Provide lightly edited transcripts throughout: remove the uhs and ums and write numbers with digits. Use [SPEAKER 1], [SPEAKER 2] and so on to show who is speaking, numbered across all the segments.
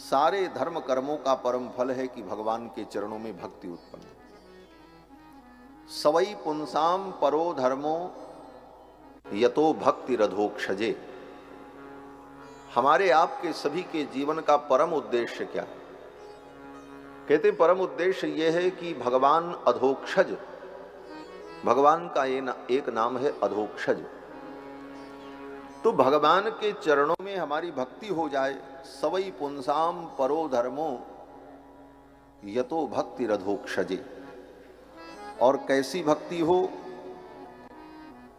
[SPEAKER 1] सारे धर्म कर्मों का परम फल है कि भगवान के चरणों में भक्ति उत्पन्न। सवई पुंसाम परो धर्मो यतो भक्ति रधोक्षजे। हमारे आपके सभी के जीवन का परम उद्देश्य क्या है? कहते परम उद्देश्य यह है कि भगवान अधोक्षज, भगवान का एक नाम है अधोक्षज, तो भगवान के चरणों में हमारी भक्ति हो जाए। सवई पुंसाम परो धर्मो यतो भक्ति रधोक्षजे। और कैसी भक्ति हो,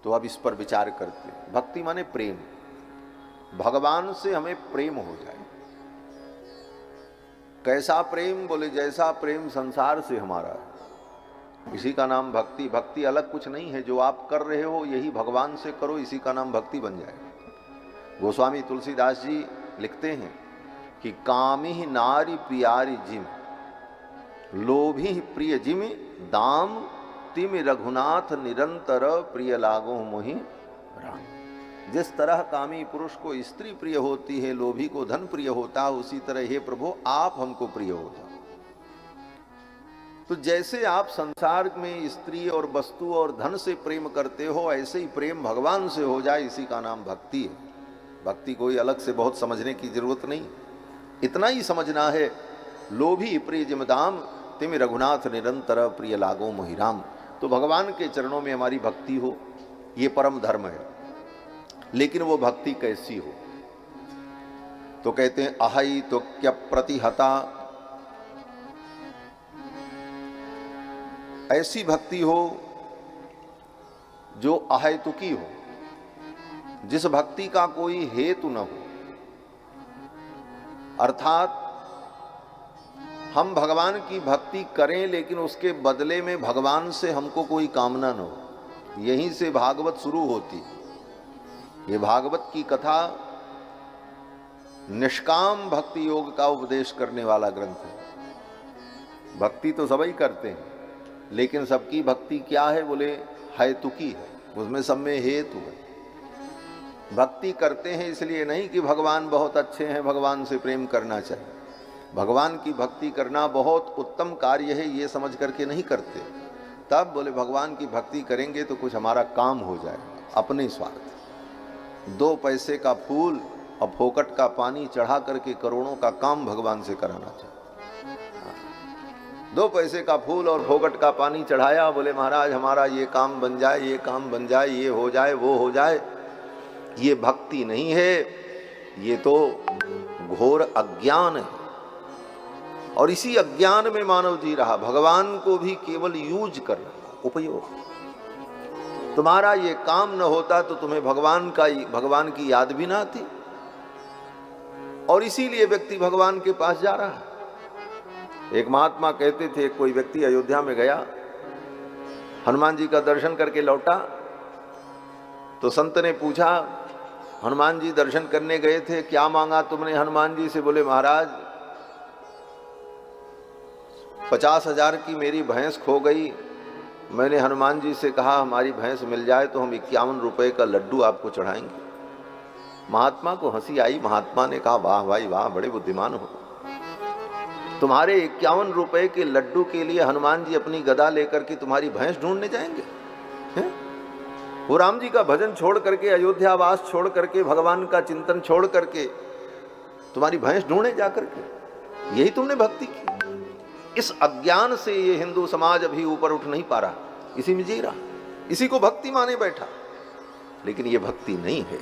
[SPEAKER 1] तो अब इस पर विचार करते हैं। भक्ति माने प्रेम, भगवान से हमें प्रेम हो जाए। कैसा प्रेम? बोले जैसा प्रेम संसार से हमारा है, इसी का नाम भक्ति। भक्ति अलग कुछ नहीं है, जो आप कर रहे हो यही भगवान से करो, इसी का नाम भक्ति बन जाए। गोस्वामी तुलसीदास जी लिखते हैं कि कामी नारी प्यारी जिम, लोभी प्रिय जिम, दाम तिम रघुनाथ निरंतर प्रिय लागो मोहि राम। जिस तरह कामी पुरुष को स्त्री प्रिय होती है, लोभी को धन प्रिय होता है, उसी तरह हे प्रभु आप हमको प्रिय हो जाओ। तो जैसे आप संसार में स्त्री और वस्तु और धन से प्रेम करते हो, ऐसे ही प्रेम भगवान से हो जाए, इसी का नाम भक्ति है। भक्ति कोई अलग से बहुत समझने की जरूरत नहीं, इतना ही समझना है, लोभी प्रिय जिमदाम तिम रघुनाथ निरंतर प्रिय लागो मोहि राम। तो भगवान के चरणों में हमारी भक्ति हो, ये परम धर्म है। लेकिन वो भक्ति कैसी हो? तो कहते हैं अहै तो क्या प्रतिहता। ऐसी भक्ति हो जो अहैतुकी हो, जिस भक्ति का कोई हेतु न हो। अर्थात हम भगवान की भक्ति करें लेकिन उसके बदले में भगवान से हमको कोई कामना न हो। यहीं से भागवत शुरू होती। ये भागवत की कथा निष्काम भक्ति योग का उपदेश करने वाला ग्रंथ है। भक्ति तो सभी करते हैं, लेकिन सबकी भक्ति क्या है? बोले हेतुकी है, उसमें सब में हेतु है। भक्ति करते हैं इसलिए नहीं कि भगवान बहुत अच्छे हैं, भगवान से प्रेम करना चाहिए। भगवान की भक्ति करना बहुत उत्तम कार्य है, ये समझ करके नहीं करते। तब बोले भगवान की भक्ति करेंगे तो कुछ हमारा काम हो जाए। अपने स्वार्थ, 2 पैसे का फूल और फोकट का पानी चढ़ा करके करोड़ों का काम भगवान से कराना चाहिए। 2 पैसे का फूल और फोकट का पानी चढ़ाया, बोले महाराज हमारा ये काम बन जाए, ये काम बन जाए, ये हो जाए, वो हो जाए। ये भक्ति नहीं है, ये तो घोर अज्ञान है। और इसी अज्ञान में मानव जी रहा, भगवान को भी केवल यूज कर रहा, उपयोग। तुम्हारा ये काम न होता तो तुम्हें भगवान की याद भी ना आती, और इसीलिए व्यक्ति भगवान के पास जा रहा है। एक महात्मा कहते थे, कोई व्यक्ति अयोध्या में गया, हनुमान जी का दर्शन करके लौटा, तो संत ने पूछा, हनुमान जी दर्शन करने गए थे, क्या मांगा तुमने हनुमान जी से? बोले महाराज 50,000 की मेरी भैंस खो गई, मैंने हनुमान जी से कहा हमारी भैंस मिल जाए तो हम 51 रुपए का लड्डू आपको चढ़ाएंगे। महात्मा को हंसी आई। महात्मा ने कहा वाह भाई वाह, बड़े बुद्धिमान हो, तुम्हारे 51 रुपए के लड्डू के लिए हनुमान जी अपनी गदा लेकर के तुम्हारी भैंस ढूंढने जाएंगे? हैं? वो राम जी का भजन छोड़ करके, अयोध्यावास छोड़ करके, भगवान का चिंतन छोड़ करके तुम्हारी भैंस ढूंढने जाकर के, यही तुमने भक्ति की? इस अज्ञान से ये हिंदू समाज अभी ऊपर उठ नहीं पा रहा, इसी में जी रहा, इसी को भक्ति माने बैठा। लेकिन ये भक्ति नहीं है।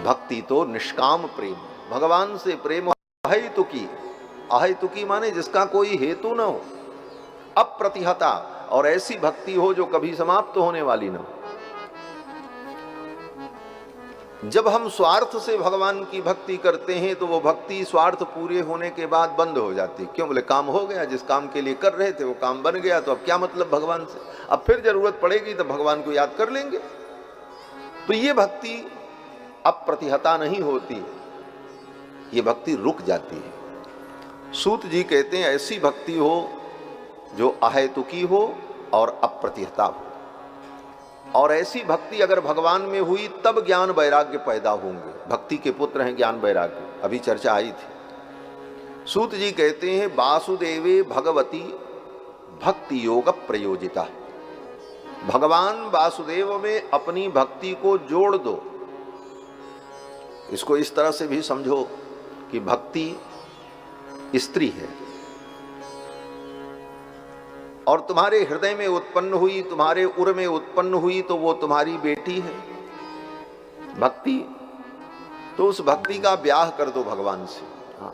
[SPEAKER 1] भक्ति तो निष्काम प्रेम, भगवान से प्रेम। अहेतुकी, अहेतुकी माने जिसका कोई हेतु न हो, अप्रतिहता, और ऐसी भक्ति हो जो कभी समाप्त होने वाली न हो। जब हम स्वार्थ से भगवान की भक्ति करते हैं तो वो भक्ति स्वार्थ पूरे होने के बाद बंद हो जाती। क्यों? बोले काम हो गया, जिस काम के लिए कर रहे थे वो काम बन गया, तो अब क्या मतलब भगवान से? अब फिर जरूरत पड़ेगी तो भगवान को याद कर लेंगे। तो ये भक्ति अप्रतिहता नहीं होती, ये भक्ति रुक जाती है। सूत जी कहते हैं ऐसी भक्ति हो जो अहेतुकी हो और अप्रतिहता हो। और ऐसी भक्ति अगर भगवान में हुई तब ज्ञान वैराग्य पैदा होंगे। भक्ति के पुत्र हैं ज्ञान वैराग्य, अभी चर्चा आई थी। सूत जी कहते हैं वासुदेवे भगवती भक्ति योग प्रयोजिता। भगवान वासुदेव में अपनी भक्ति को जोड़ दो। इसको इस तरह से भी समझो कि भक्ति स्त्री है और तुम्हारे हृदय में उत्पन्न हुई, तुम्हारे उर में उत्पन्न हुई, तो वो तुम्हारी बेटी है भक्ति। तो उस भक्ति का ब्याह कर दो भगवान से। हाँ,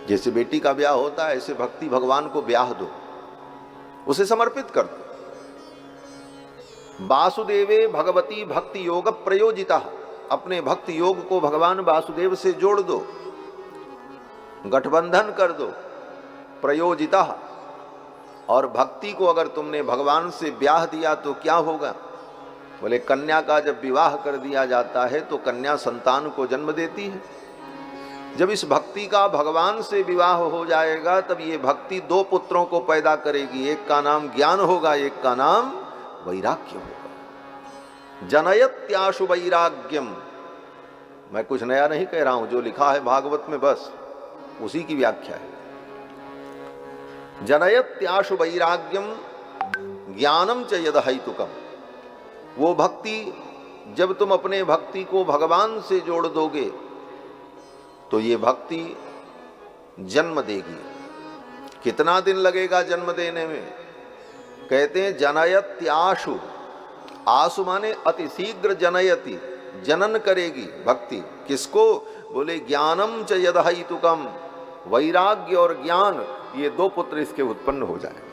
[SPEAKER 1] जैसे बेटी का ब्याह होता है ऐसे भक्ति भगवान को ब्याह दो, उसे समर्पित कर दो। वासुदेवे भगवती भक्ति योग प्रयोजिता। अपने भक्ति योग को भगवान वासुदेव से जोड़ दो, गठबंधन कर दो, प्रयोजिता। और भक्ति को अगर तुमने भगवान से ब्याह दिया तो क्या होगा? बोले कन्या का जब विवाह कर दिया जाता है तो कन्या संतान को जन्म देती है। जब इस भक्ति का भगवान से विवाह हो जाएगा तब ये भक्ति दो पुत्रों को पैदा करेगी। एक का नाम ज्ञान होगा, एक का नाम वैराग्य होगा। जनयत्याशु वैराग्यम। मैं कुछ नया नहीं कह रहा हूं, जो लिखा है भागवत में बस उसी की व्याख्या है। जनयत्याशु वैराग्यम ज्ञानम च यद हेतुकम। वो भक्ति जब तुम अपने भक्ति को भगवान से जोड़ दोगे तो ये भक्ति जन्म देगी। कितना दिन लगेगा जन्म देने में? कहते हैं जनयत्याशु। आशु माने अति शीघ्र जनयति, जनन करेगी भक्ति। किसको? बोले ज्ञानम च यद हेतुकम। वैराग्य और ज्ञान, ये दो पुत्र इसके उत्पन्न हो जाए।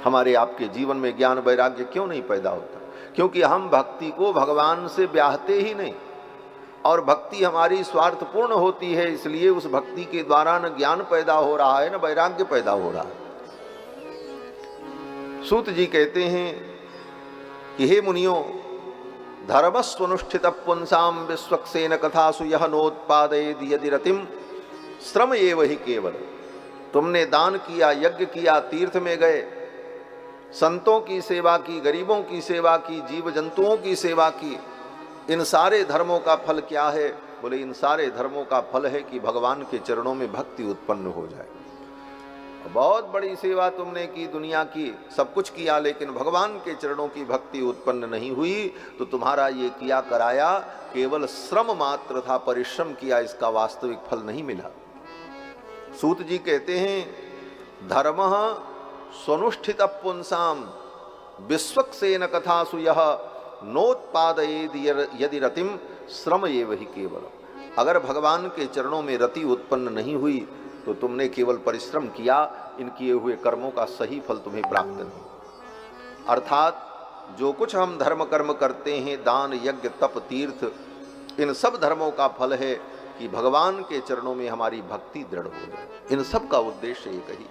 [SPEAKER 1] हमारे आपके जीवन में ज्ञान वैराग्य क्यों नहीं पैदा होता? क्योंकि हम भक्ति को भगवान से ब्याहते ही नहीं। और भक्ति हमारी स्वार्थपूर्ण होती है, इसलिए उस भक्ति के द्वारा न ज्ञान पैदा हो रहा है न वैराग्य पैदा हो रहा है। सूत जी कहते हैं कि हे मुनियों, धर्मस्वनुष्ठित पुंसाम विश्वक्सेन कथासु यह नोत्पादयेद यदि रतिम श्रम एव ही केवल। तुमने दान किया, यज्ञ किया, तीर्थ में गए, संतों की सेवा की, गरीबों की सेवा की, जीव जंतुओं की सेवा की, इन सारे धर्मों का फल क्या है? बोले इन सारे धर्मों का फल है कि भगवान के चरणों में भक्ति उत्पन्न हो जाए। बहुत बड़ी सेवा तुमने की, दुनिया की, सब कुछ किया, लेकिन भगवान के चरणों की भक्ति उत्पन्न नहीं हुई तो तुम्हारा ये किया कराया केवल श्रम मात्र था, परिश्रम किया, इसका वास्तविक फल नहीं मिला। सूत जी कहते हैं धर्मः स्वनुष्ठित पुंसाम विश्वक्सेन कथासु यह नोत्पादयेद यदि रतिम श्रम एव ही केवल। अगर भगवान के चरणों में रति उत्पन्न नहीं हुई तो तुमने केवल परिश्रम किया, इन किए हुए कर्मों का सही फल तुम्हें प्राप्त नहीं। अर्थात जो कुछ हम धर्म कर्म करते हैं, दान यज्ञ तप तीर्थ, इन सब धर्मों का फल है कि भगवान के चरणों में हमारी भक्ति दृढ़ हो जाए। इन सब का उद्देश्य एक ही।